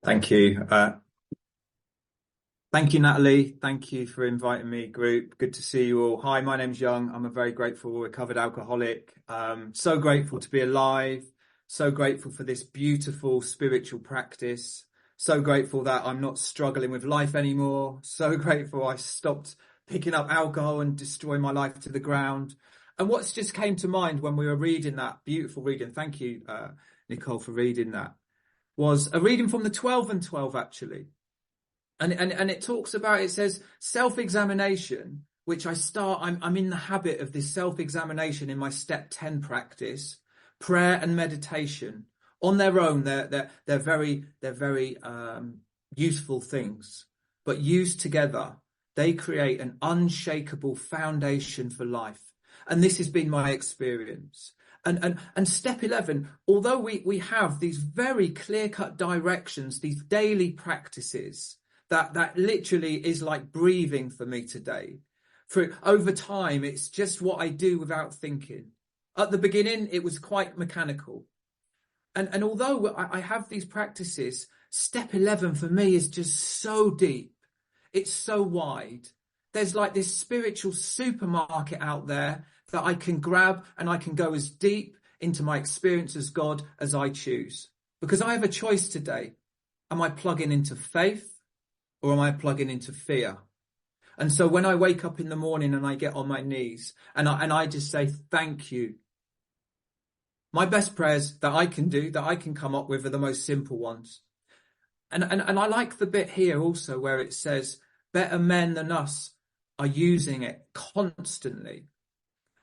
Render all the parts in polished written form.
Thank you. Thank you, Natalie. Thank you for inviting me, group. Good to see you all. Hi, my name's Young. I'm a very grateful recovered alcoholic. So grateful to be alive. So grateful for this beautiful spiritual practice. So grateful that I'm not struggling with life anymore. So grateful I stopped picking up alcohol and destroying my life to the ground. And what's just came to mind when we were reading that beautiful reading, thank you, Nicole, for reading that, was a reading from the 12 and 12, actually. And it talks about, it says, self-examination, which I'm in the habit of this self-examination in my step 10 practice, prayer and meditation. On their own, they're very useful things, but used together, they create an unshakable foundation for life. And this has been my experience. And step 11, although we have these very clear-cut directions, these daily practices, that literally is like breathing for me today. For over time, it's just what I do without thinking. At the beginning, it was quite mechanical. And although I have these practices, step 11 for me is just so deep. It's so wide. There's like this spiritual supermarket out there that I can grab, and I can go as deep into my experience as God as I choose. Because I have a choice today. Am I plugging into faith, or am I plugging into fear? And so when I wake up in the morning and I get on my knees and I just say, thank you. My best prayers that I can do, that I can come up with, are the most simple ones. And I like the bit here also where it says, better men than us are using it constantly.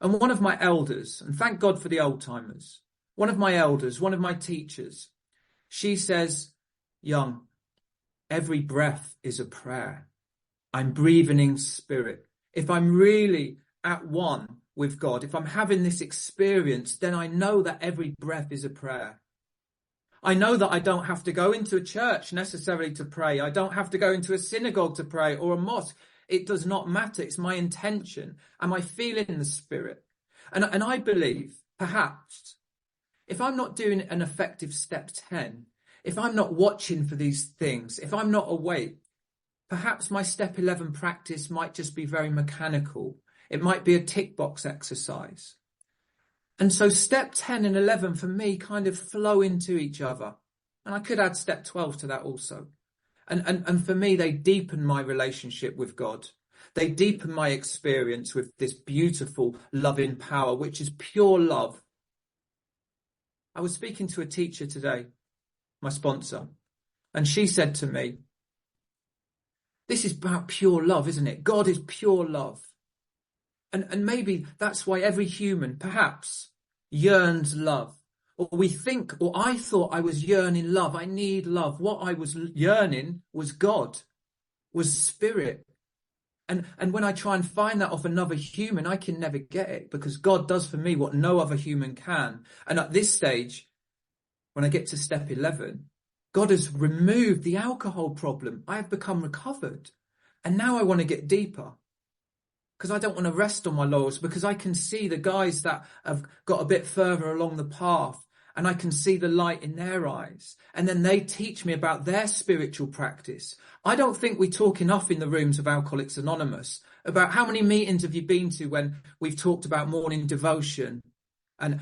And one of my elders, and thank God for the old timers, one of my elders, one of my teachers, she says, Young, every breath is a prayer. I'm breathing in spirit. If I'm really at one with God, if I'm having this experience, then I know that every breath is a prayer. I know that I don't have to go into a church necessarily to pray. I don't have to go into a synagogue to pray or a mosque. It does not matter. It's my intention. Am I feeling the spirit? And I believe, perhaps, if I'm not doing an effective step 10, if I'm not watching for these things, if I'm not awake, perhaps my step 11 practice might just be very mechanical. It might be a tick box exercise. And so step 10 and 11 for me kind of flow into each other. And I could add step 12 to that also. And for me, they deepen my relationship with God. They deepen my experience with this beautiful loving power, which is pure love. I was speaking to a teacher today, my sponsor, and she said to me, this is about pure love, isn't it? God is pure love. And maybe that's why every human perhaps yearns love. Or we think, or I thought I was yearning love. I need love. What I was yearning was God, was spirit. And when I try and find that of another human, I can never get it, because God does for me what no other human can. And at this stage, when I get to step 11, God has removed the alcohol problem. I have become recovered. And now I want to get deeper, because I don't want to rest on my laurels, because I can see the guys that have got a bit further along the path, and I can see the light in their eyes. And then they teach me about their spiritual practice. I don't think we talk enough in the rooms of Alcoholics Anonymous about how many meetings have you been to when we've talked about morning devotion and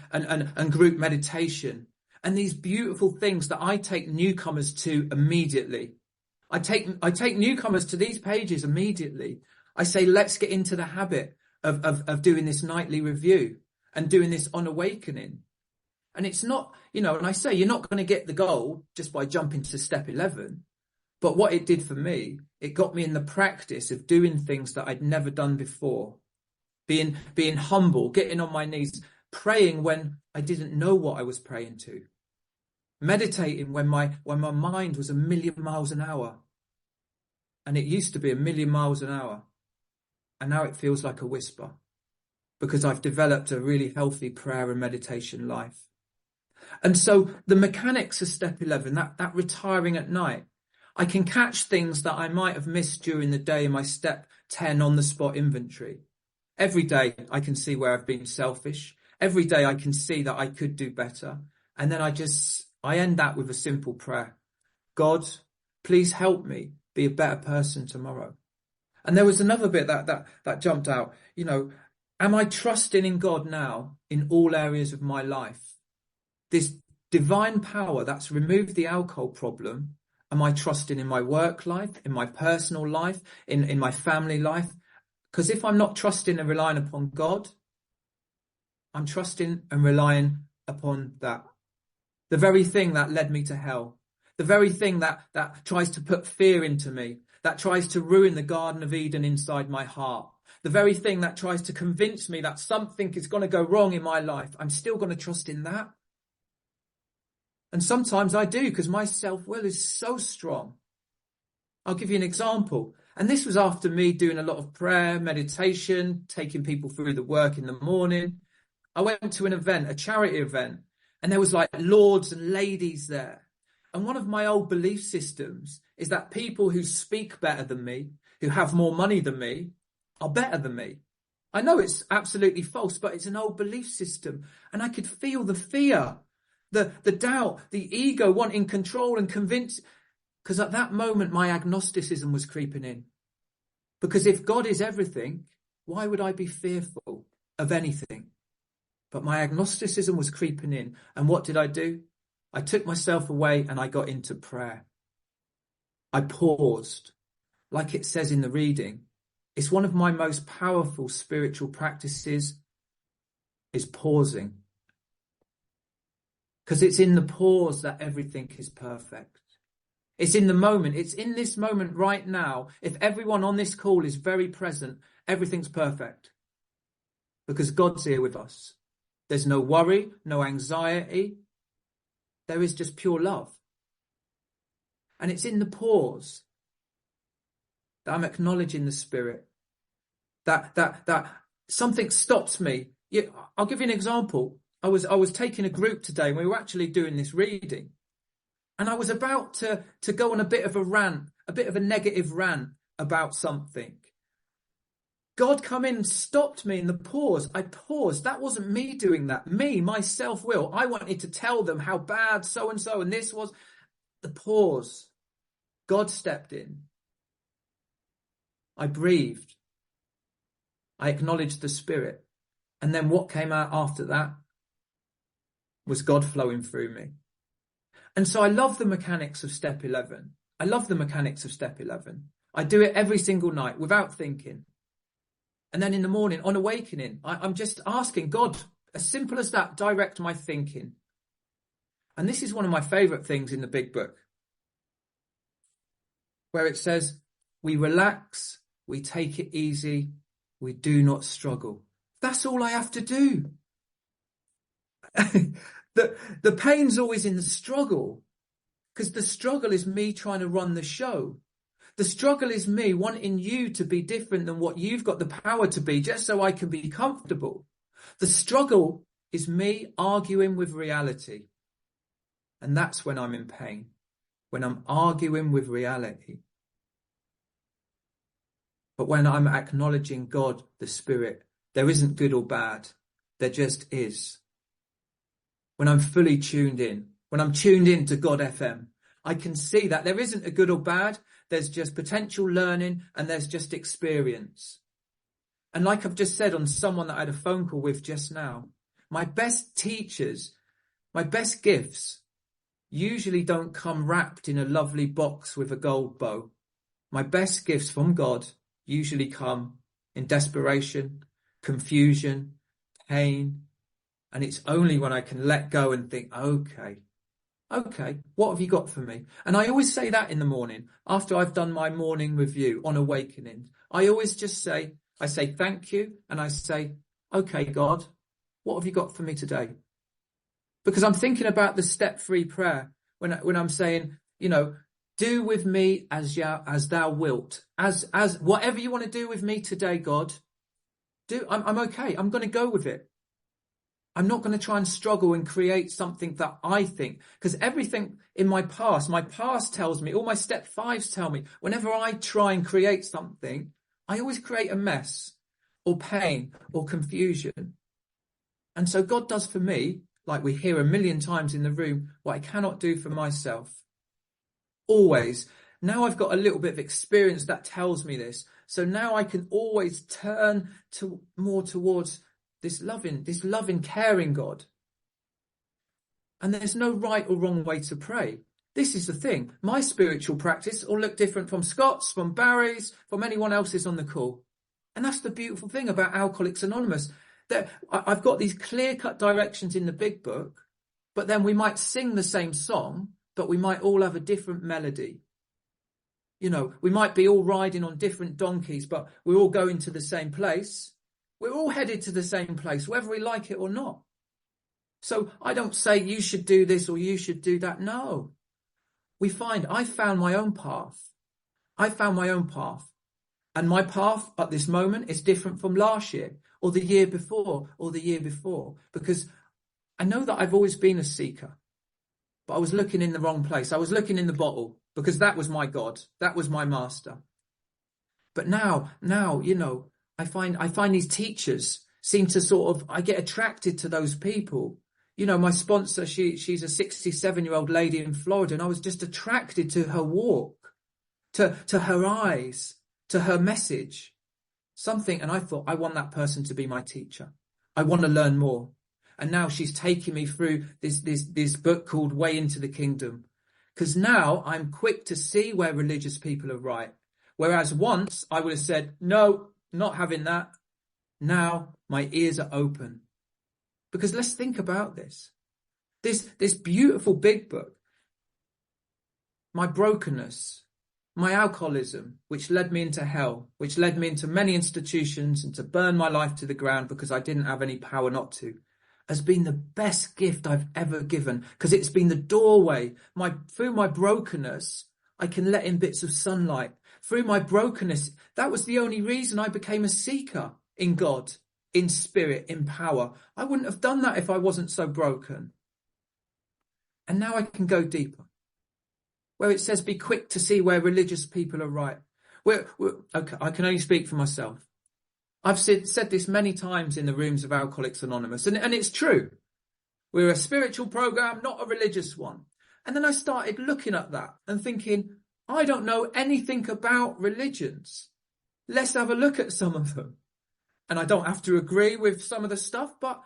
group meditation and these beautiful things that I take newcomers to immediately. I take newcomers to these pages immediately. I say, let's get into the habit of doing this nightly review and doing this on awakening. And it's not, and I say, you're not going to get the goal just by jumping to step 11. But what it did for me, it got me in the practice of doing things that I'd never done before. Being humble, getting on my knees, praying when I didn't know what I was praying to. Meditating when my mind was 1,000,000 miles an hour. And it used to be 1,000,000 miles an hour. And now it feels like a whisper, because I've developed a really healthy prayer and meditation life. And so the mechanics of step 11, that retiring at night, I can catch things that I might have missed during the day in my step 10 on the spot inventory. Every day I can see where I've been selfish. Every day I can see that I could do better. And then I end that with a simple prayer. God, Please help me be a better person tomorrow. And there was another bit that jumped out. Am I trusting in God now in all areas of my life? This divine power that's removed the alcohol problem. Am I trusting in my work life, in my personal life, in my family life? Because if I'm not trusting and relying upon God, I'm trusting and relying upon that. The very thing that led me to hell. The very thing that tries to put fear into me, that tries to ruin the Garden of Eden inside my heart. The very thing that tries to convince me that something is going to go wrong in my life. I'm still going to trust in that. And sometimes I do, because my self-will is so strong. I'll give you an example. And this was after me doing a lot of prayer, meditation, taking people through the work in the morning. I went to an event, a charity event, and there was like lords and ladies there. And one of my old belief systems is that people who speak better than me, who have more money than me, are better than me. I know it's absolutely false, but it's an old belief system. And I could feel the fear, the doubt, the ego wanting control and convince. Because at that moment, my agnosticism was creeping in. Because if God is everything, why would I be fearful of anything? But my agnosticism was creeping in. And what did I do? I took myself away and I got into prayer. I paused. Like it says in the reading, it's one of my most powerful spiritual practices is pausing. Because it's in the pause that everything is perfect. It's in the moment. It's in this moment right now. If everyone on this call is very present, everything's perfect. Because God's here with us. There's no worry, no anxiety. There is just pure love. And it's in the pause that I'm acknowledging the Spirit. That something stops me. Yeah, I'll give you an example. I was taking a group today and we were actually doing this reading. And I was about to go on a bit of a rant, a bit of a negative rant about something. God come in and stopped me in the pause. I paused. That wasn't me doing that. Me, my self-will. I wanted to tell them how bad so-and-so and this was. The pause. God stepped in. I breathed. I acknowledged the Spirit. And then what came out after that was God flowing through me. And so I love the mechanics of step 11. I love the mechanics of step 11. I do it every single night without thinking. And then in the morning, on awakening, I'm just asking God, as simple as that, direct my thinking. And this is one of my favourite things in the big book, where it says, we relax, we take it easy, we do not struggle. That's all I have to do. The pain's always in the struggle, because the struggle is me trying to run the show. The struggle is me wanting you to be different than what you've got the power to be, just so I can be comfortable. The struggle is me arguing with reality. And that's when I'm in pain, when I'm arguing with reality. But when I'm acknowledging God, the Spirit, there isn't good or bad. There just is. When I'm fully tuned in, when I'm tuned in to God FM, I can see that there isn't a good or bad. There's just potential learning and there's just experience. And like I've just said on someone that I had a phone call with just now, my best teachers, my best gifts usually don't come wrapped in a lovely box with a gold bow. My best gifts from God usually come in desperation, confusion, pain. And it's only when I can let go and think, okay, what have you got for me? And I always say that in the morning, after I've done my morning review on awakening. I always just say, I say thank you. And I say, okay, God, what have you got for me today? Because I'm thinking about the step 3 prayer when I'm saying, do with me as thou wilt, as whatever you want to do with me today, God, I'm okay. I'm going to go with it. I'm not going to try and struggle and create something that I think, because everything in my past tells me, all my step 5s tell me, whenever I try and create something, I always create a mess or pain or confusion. And so God does for me, like we hear a million times in the room, what I cannot do for myself. Always. Now I've got a little bit of experience that tells me this. So now I can always turn to more towards this loving, caring God. And there's no right or wrong way to pray. This is the thing. My spiritual practice will look different from Scott's, from Barry's, from anyone else's on the call. And that's the beautiful thing about Alcoholics Anonymous. That I've got these clear-cut directions in the big book, but then we might sing the same song, but we might all have a different melody. You know, we might be all riding on different donkeys, but we're all going to the same place. We're all headed to the same place, whether we like it or not. So I don't say you should do this or you should do that. No. I found my own path. And my path at this moment is different from last year or the year before because I know that I've always been a seeker, but I was looking in the wrong place. I was looking in the bottle because that was my God. That was my master. But now, you know, I find these teachers seem to I get attracted to those people. You know, my sponsor, she's a 67-year-old lady in Florida, and I was just attracted to her walk, to her eyes, to her message, and I thought, I want that person to be my teacher. I want to learn more. And now she's taking me through this book called Way into the Kingdom. Because now I'm quick to see where religious people are right. Whereas once I would have said, no, not having that. Now my ears are open. Because let's think about this. This beautiful big book, my brokenness, my alcoholism, which led me into hell, which led me into many institutions and to burn my life to the ground because I didn't have any power not to, has been the best gift I've ever given, because it's been the doorway. Through my brokenness, I can let in bits of sunlight. Through my brokenness, that was the only reason I became a seeker in God, in spirit, in power. I wouldn't have done that if I wasn't so broken. And now I can go deeper, where it says, be quick to see where religious people are right. Okay, I can only speak for myself. I've said this many times in the rooms of Alcoholics Anonymous, and it's true. We're a spiritual program, not a religious one. And then I started looking at that and thinking, I don't know anything about religions. Let's have a look at some of them. And I don't have to agree with some of the stuff, but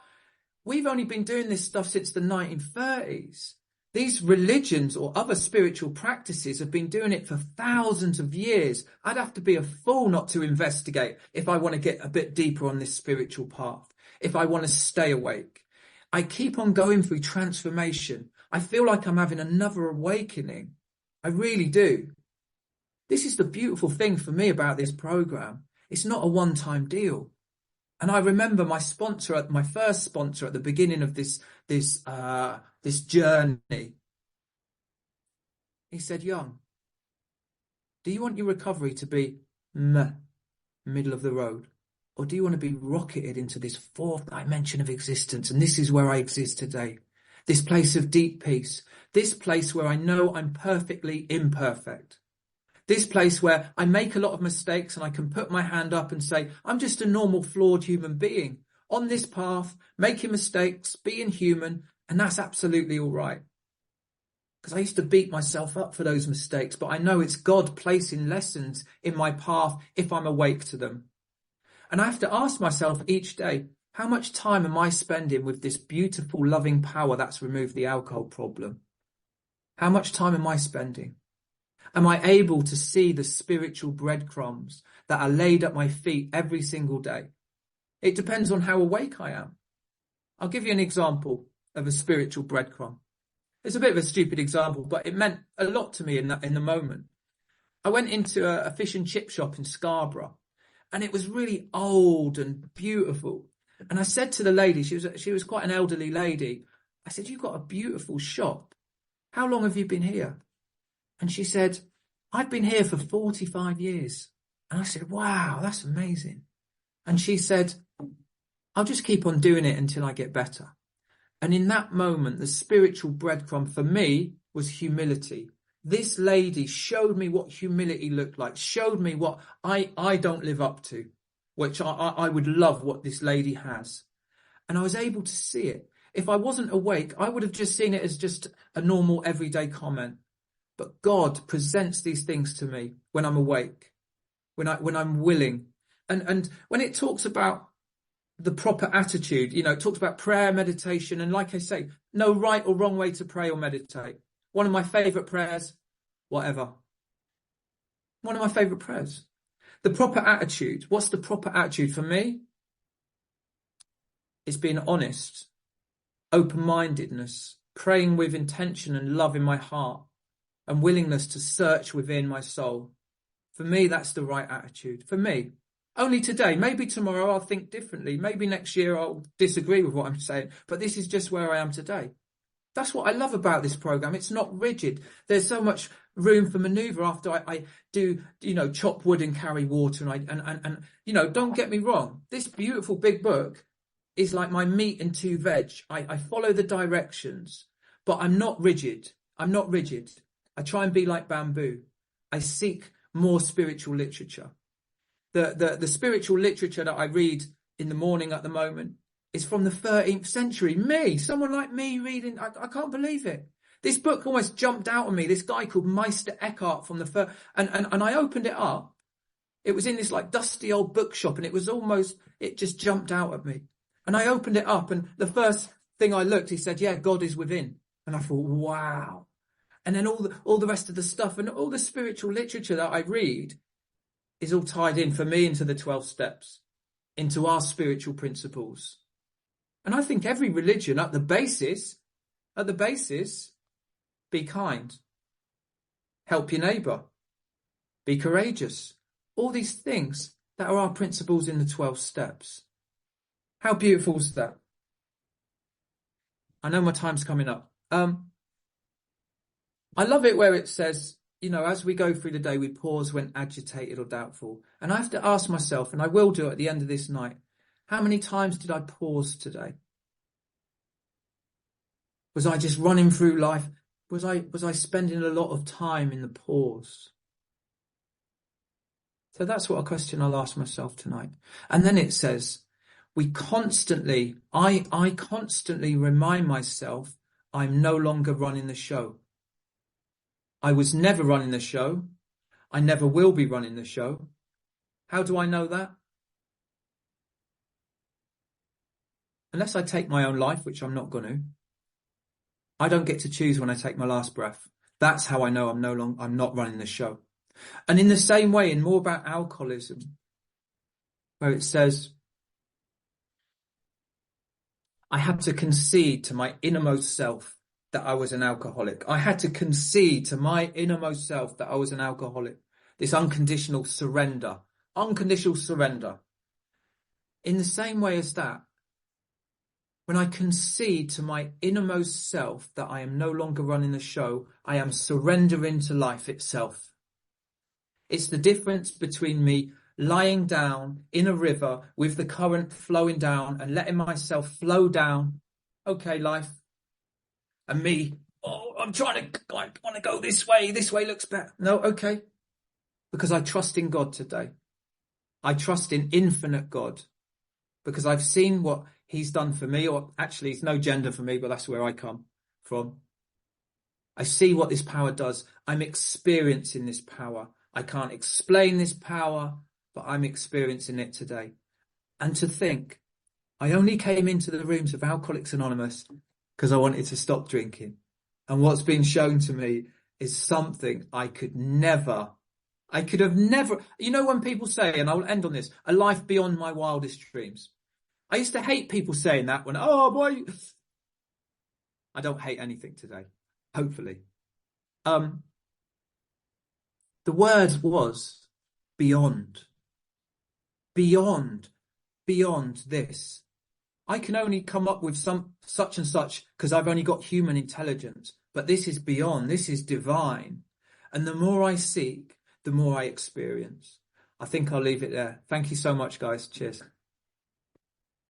we've only been doing this stuff since the 1930s. These religions or other spiritual practices have been doing it for thousands of years. I'd have to be a fool not to investigate if I want to get a bit deeper on this spiritual path, if I want to stay awake. I keep on going through transformation. I feel like I'm having another awakening. I really do. This is the beautiful thing for me about this program. It's not a one-time deal. And I remember my first sponsor at the beginning of this journey. He said, Young, do you want your recovery to be middle of the road? Or do you want to be rocketed into this fourth dimension of existence? And this is where I exist today. This place of deep peace. This place where I know I'm perfectly imperfect. This place where I make a lot of mistakes and I can put my hand up and say, I'm just a normal, flawed human being on this path, making mistakes, being human, and that's absolutely all right. Because I used to beat myself up for those mistakes, but I know it's God placing lessons in my path if I'm awake to them. And I have to ask myself each day, how much time am I spending with this beautiful, loving power that's removed the alcohol problem? How much time am I spending? Am I able to see the spiritual breadcrumbs that are laid at my feet every single day? It depends on how awake I am. I'll give you an example of a spiritual breadcrumb. It's a bit of a stupid example, but it meant a lot to me in the moment. I went into a fish and chip shop in Scarborough, and it was really old and beautiful. And I said to the lady, she was quite an elderly lady, I said, you've got a beautiful shop. How long have you been here? And she said, I've been here for 45 years. And I said, wow, that's amazing. And she said, I'll just keep on doing it until I get better. And in that moment, the spiritual breadcrumb for me was humility. This lady showed me what humility looked like, showed me what I don't live up to, which I would love what this lady has. And I was able to see it. If I wasn't awake, I would have just seen it as just a normal everyday comment. But God presents these things to me when I'm awake, when I'm willing. And when it talks about the proper attitude, it talks about prayer, meditation, and like I say, no right or wrong way to pray or meditate. One of my favourite prayers, whatever. One of my favourite prayers. The proper attitude. What's the proper attitude for me? It's being honest, open-mindedness, praying with intention and love in my heart, and willingness to search within my soul. For me, that's the right attitude. For me. Only today. Maybe tomorrow I'll think differently. Maybe next year I'll disagree with what I'm saying. But this is just where I am today. That's what I love about this program. It's not rigid. There's so much room for maneuver after I do, chop wood and carry water. And don't get me wrong. This beautiful big book is like my meat and two veg. I follow the directions, but I'm not rigid. I'm not rigid. I try and be like bamboo. I seek more spiritual literature. The spiritual literature that I read in the morning at the moment is from the 13th century. Someone like me reading, I can't believe it. This book almost jumped out at me. This guy called Meister Eckhart from the and I opened it up. It was in this like dusty old bookshop, and it just jumped out at me. And I opened it up, and the first thing I looked, he said, yeah, God is within. And I thought, wow. And then all the rest of the stuff and all the spiritual literature that I read is all tied in for me into the 12 steps, into our spiritual principles. And I think every religion at the basis, be kind, help your neighbour, be courageous. All these things that are our principles in the 12 steps. How beautiful is that? I know my time's coming up. I love it where it says, as we go through the day, we pause when agitated or doubtful. And I have to ask myself, and I will do at the end of this night, how many times did I pause today? Was I just running through life? Was I spending a lot of time in the pause? So that's what a question I'll ask myself tonight. And then it says, I constantly remind myself I'm no longer running the show. I was never running the show. I never will be running the show. How do I know that? Unless I take my own life, which I'm not going to. I don't get to choose when I take my last breath. That's how I know I'm not running the show. And in the same way, in more about alcoholism, where it says, I had to concede to my innermost self that I was an alcoholic. I had to concede to my innermost self that I was an alcoholic. This unconditional surrender. Unconditional surrender. In the same way as that, when I concede to my innermost self that I am no longer running the show, I am surrendering to life itself. It's the difference between me lying down in a river with the current flowing down and letting myself flow down. Okay, life. And me, I want to go this way looks better. No, okay. Because I trust in God today. I trust in infinite God. Because I've seen what he's done for me, or actually it's no gender for me, but that's where I come from. I see what this power does. I'm experiencing this power. I can't explain this power, but I'm experiencing it today. And to think, I only came into the rooms of Alcoholics Anonymous because I wanted to stop drinking. And what's been shown to me is something I could have never, when people say, and I'll end on this, a life beyond my wildest dreams. I used to hate people saying that when, oh boy, I don't hate anything today, hopefully. The word was beyond this. I can only come up with some such and such because I've only got human intelligence, but this is beyond, this is divine. And the more I seek, the more I experience. I think I'll leave it there. Thank you so much, guys. Cheers.